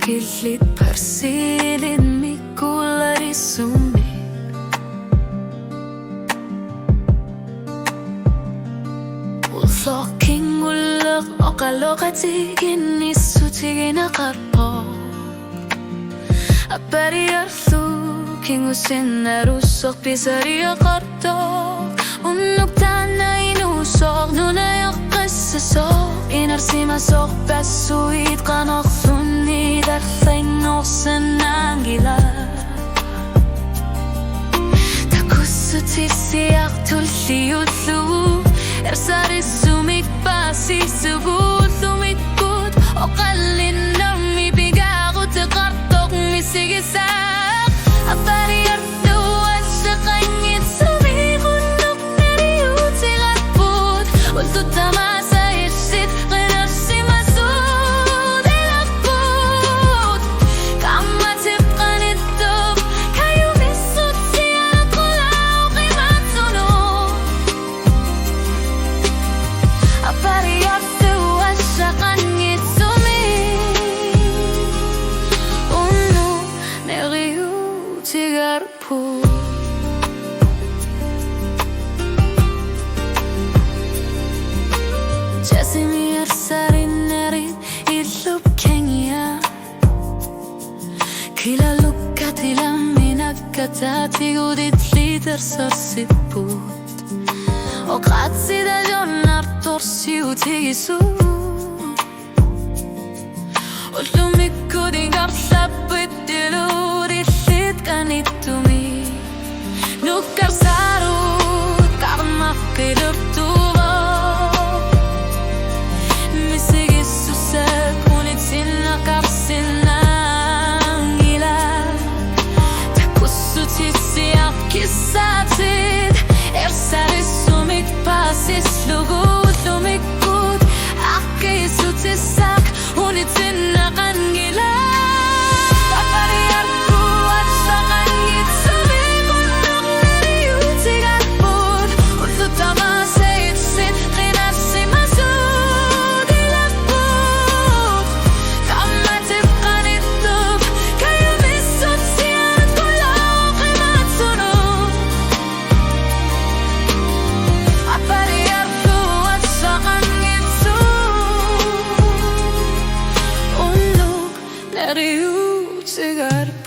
Killit parsilin mikullari sumi Ulloking ullaq oqaloqatigin issutigin aqarqo Appari arthu kingusin narussoq pisari aqarto Unnuktaana inusoq nunayaq qissasoq Inarsimasoq passuit qanoqthunni darthainnoqsen angila Takussutirsiaq tulliullu Ersarissumik passissubullumikkut Oqallinnarmi bigaqut qartoq misigisaq Appari arthu ashaqangitsumi Qunnuk nariutiqapput Ultuttamasa irsit qinarsimasud ilapput Kamma tibqan iddub kayumissut siaqulao qimatsunu Appari arthu ashaqangitsumi Unnu neriutiqarput Jasimir sarinnerin illup kenya Kila lukkatilam minakkatati gudit lider sorsiput Oqatsida jonnar torsiutigisu Ullumikudin qarsappittilur illit qanittumi Nukkar sarut qarmaq qilurtu Kissatit ersarissumik passislugullumikut Akkissutissak unitinnaqan gila Appari arthu ashaqangitsumi Qunnuk nariutiqapput Ultuttamasa irsit qinarsimasud ilapput Kamma tibqan iddub kayumissut siaqulao qimatsunu Appari arthu ashaqangitsu Ulluk nariutiqarput